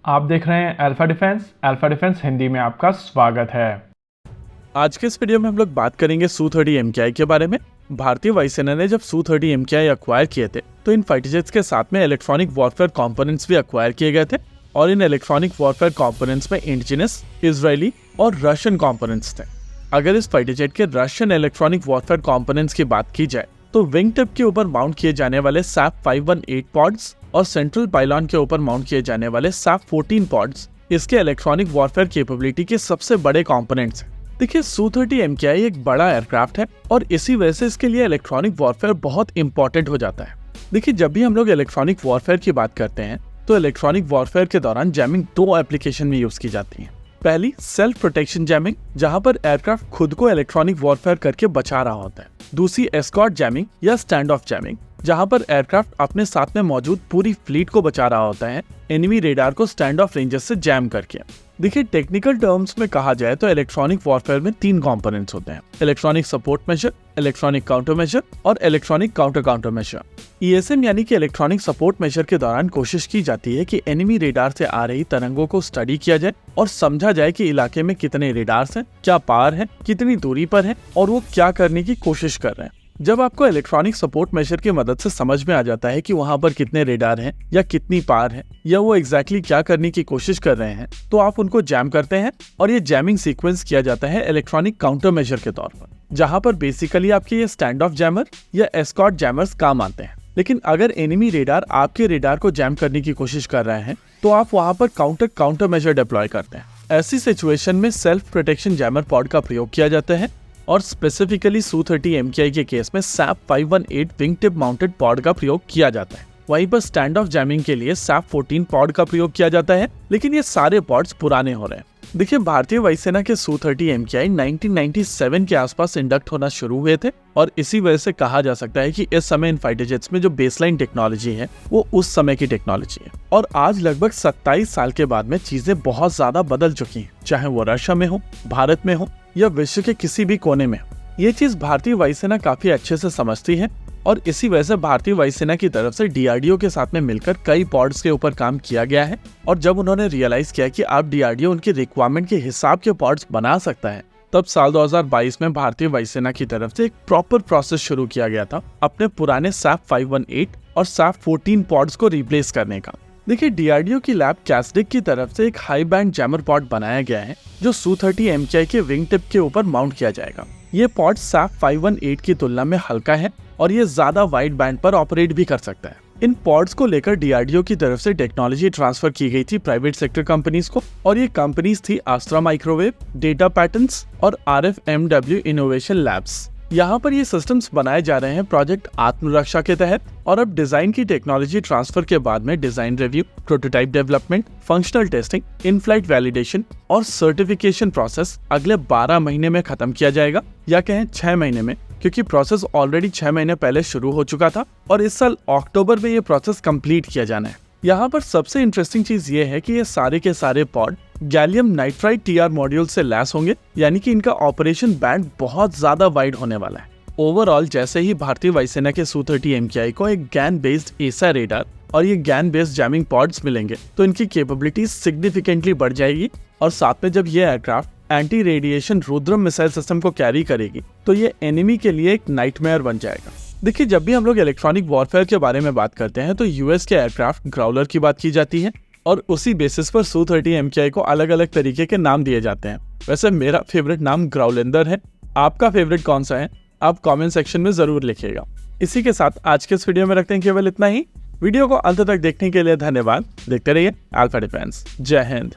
आप देख रहे हैं अल्फा डिफेंस हिंदी में आपका स्वागत है। आज के इस वीडियो में हम लोग बात करेंगे Su-30 MKI के बारे में। भारतीय वायुसेना ने जब Su-30 MKI अक्वायर किए थे तो इन फाइटर जेट्स के साथ में इलेक्ट्रॉनिक वॉरफेयर कंपोनेंट्स भी अक्वायर किए गए थे और इन इलेक्ट्रॉनिक वॉरफेयर कंपोनेंट्स में इंडिजिनस, इजरायली और रशियन कंपोनेंट्स थे। अगर इस फाइटर जेट के रशियन इलेक्ट्रॉनिक वॉरफेयर कंपोनेंट्स की बात की जाए तो विंग टिप के ऊपर माउंट किए जाने वाले SAP 518 पॉड्स और सेंट्रल पाइलॉन के ऊपर माउंट किए जाने वाले SAP 14 पॉड्स इसके इलेक्ट्रॉनिक वॉरफेयर कैपेबिलिटी के सबसे बड़े कंपोनेंट्स हैं। देखिए, Su-30 MKI एक बड़ा एयरक्राफ्ट है और इसी वजह से इसके लिए इलेक्ट्रॉनिक वॉरफेयर बहुत इंपॉर्टेंट हो जाता है। देखिए, जब भी हम लोग इलेक्ट्रॉनिक वॉरफेयर की बात करते हैं तो इलेक्ट्रॉनिक वॉरफेयर के दौरान जैमिंग दो एप्लीकेशन में यूज की जाती है। पहली सेल्फ प्रोटेक्शन जैमिंग, जहां पर एयरक्राफ्ट खुद को इलेक्ट्रॉनिक वॉरफेयर करके बचा रहा होता है। दूसरी एस्कॉर्ट जैमिंग या स्टैंड ऑफ जैमिंग, जहां पर एयरक्राफ्ट अपने साथ में मौजूद पूरी फ्लीट को बचा रहा होता है एनिमी रेडार को स्टैंड ऑफ रेंजेस से जैम करके। देखिए, टेक्निकल टर्म्स में कहा जाए तो इलेक्ट्रॉनिक वॉरफेयर में तीन कंपोनेंट्स होते हैं: electronic support measure, electronic counter measure और इलेक्ट्रॉनिक काउंटर मेजर। ESM यानी कि इलेक्ट्रॉनिक सपोर्ट मेजर के दौरान कोशिश की जाती है कि एनिमी रेडार से आ रही तरंगों को स्टडी किया जाए और समझा जाए कि इलाके में कितने रेडार्स हैं, क्या पावर है, कितनी दूरी पर है और वो क्या करने की कोशिश कर रहे हैं। जब आपको इलेक्ट्रॉनिक सपोर्ट मेजर की मदद से समझ में आ जाता है कि वहां पर कितने रेडार हैं या कितनी पावर है या वो एग्जैक्टली क्या करने की कोशिश कर रहे हैं, तो आप उनको जैम करते हैं और ये जैमिंग सीक्वेंस किया जाता है इलेक्ट्रॉनिक काउंटर मेजर के तौर पर, जहां पर बेसिकली आपके ये स्टैंड ऑफ जैमर या एस्कॉर्ट जैमर्स काम आते हैं। लेकिन अगर एनिमी रेडार आपके रेडार को जैम करने की कोशिश कर रहे हैं तो आप वहां पर काउंटर मेजर डिप्लॉय करते हैं। ऐसी सिचुएशन में सेल्फ प्रोटेक्शन जैमर पॉड का प्रयोग किया जाता है और स्पेसिफिकली Su-30 MKI के केस में SAP 518 wing tip mounted pod का प्रयोग किया जाता है। वहीं पर स्टैंड ऑफ जैमिंग के लिए SAP 14 पॉड का प्रयोग किया जाता है, लेकिन ये सारे पॉड्स पुराने हो रहे हैं। देखिए, भारतीय वायुसेना के Su-30 MKI 1997 के आसपास इंडक्ट होना शुरू हुए थे और इसी वजह से कहा जा सकता है कि इस समय इन फाइटर जेट्स में जो बेसलाइन टेक्नोलॉजी है वो उस समय की टेक्नोलॉजी है। और आज लगभग 27 साल के बाद में चीजें बहुत ज्यादा बदल चुकी हैं, चाहे वो रशिया में हो, भारत में हो या विश्व के किसी भी कोने में। ये चीज भारतीय वायुसेना काफी अच्छे से समझती है और इसी वजह से भारतीय वायुसेना की तरफ से DRDO के साथ में मिलकर कई पॉड्स के ऊपर काम किया गया है। और जब उन्होंने रियलाइज किया कि आप DRDO उनकी रिक्वायरमेंट के हिसाब के पॉड्स बना सकता है, तब साल 2022 में भारतीय वायुसेना की तरफ से एक प्रॉपर प्रोसेस शुरू किया गया था अपने पुराने SAP 518 और SAP 14 पॉड्स को रिप्लेस करने का। देखिए, DRDO की लैब कैस्डिक की तरफ से एक हाई बैंड जैमर पॉड बनाया गया है जो Su-30 MKI के विंग टिप के ऊपर माउंट किया जाएगा। ये पॉड SAP 518 की तुलना में हल्का है और ये ज्यादा वाइड बैंड पर ऑपरेट भी कर सकता है। इन पॉड्स को लेकर DRDO की तरफ से टेक्नोलॉजी ट्रांसफर की गई थी प्राइवेट सेक्टर कंपनीज को और ये कंपनीज थी आस्ट्रा माइक्रोवेव, डेटा पैटर्न्स और RFMW इनोवेशन लैब्स। यहाँ पर ये सिस्टम्स बनाए जा रहे हैं प्रोजेक्ट आत्मरक्षा के तहत और अब डिजाइन की टेक्नोलॉजी ट्रांसफर के बाद में design review, prototype development, functional testing, in flight validation और सर्टिफिकेशन प्रोसेस अगले 12 महीने में खत्म किया जाएगा, या कहें 6 महीने में, क्योंकि प्रोसेस ऑलरेडी 6 महीने पहले शुरू हो चुका था और इस साल अक्टूबर में ये प्रोसेस कंप्लीट किया जाना है। यहाँ पर सबसे इंटरेस्टिंग चीज ये है कि ये सारे के सारे pod gallium nitride TR module से लैस होंगे, यानी कि इनका ऑपरेशन बैंड बहुत ज्यादा वाइड होने वाला है। ओवरऑल जैसे ही भारतीय वायुसेना के Su-30 MKI को एक गैन बेस्ड ESA रेडार और ये गैन बेस्ड जैमिंग पॉड्स मिलेंगे तो इनकी कैपेबिलिटी सिग्निफिकेंटली बढ़ जाएगी और साथ में जब ये aircraft anti radiation Rudram missile system को कैरी करेगी तो ये एनिमी के लिए एक नाइटमेयर बन जाएगा। देखिए, जब भी हम लोग इलेक्ट्रॉनिक वॉरफेयर के बारे में बात करते हैं तो US के एयरक्राफ्ट ग्राउलर की बात की जाती है और उसी बेसिस पर Su-30 MKI को अलग अलग तरीके के नाम दिए जाते हैं। वैसे मेरा फेवरेट नाम ग्राउलेंदर है, आपका फेवरेट कौन सा है आप कमेंट सेक्शन में जरूर लिखिएगा। इसी के साथ आज के इस वीडियो में रखते हैं केवल इतना ही। वीडियो को अंत तक देखने के लिए धन्यवाद। देखते रहिए अल्फा डिफेंस। जय हिंद।